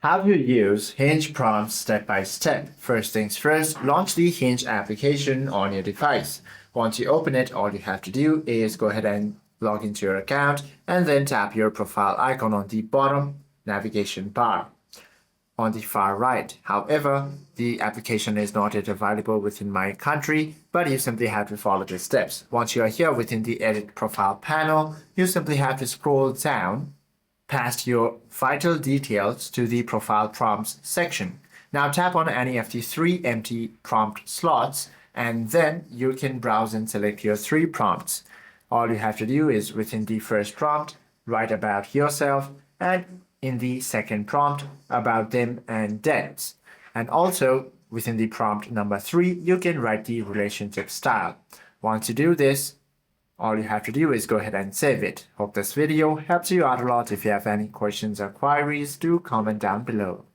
How you use Hinge Prompts step by step. First things first, launch the Hinge application on your device. Once you open it, all you have to do is go ahead and log into your account and then tap your profile icon on the bottom navigation bar on the far right. However, the application is not yet available within my country, but you simply have to follow the steps. Once you are here within the edit profile panel, you simply have to scroll down past your vital details to the profile prompts section. Now tap on any of the three empty prompt slots and then you can browse and select your three prompts. All you have to do is within the first prompt, write about yourself, and in the second prompt, about them and theirs. And also within the prompt number 3, you can write the relationship style. Once you do this, all you have to do is go ahead and save it. Hope this video helps you out a lot. If you have any questions or queries, do comment down below.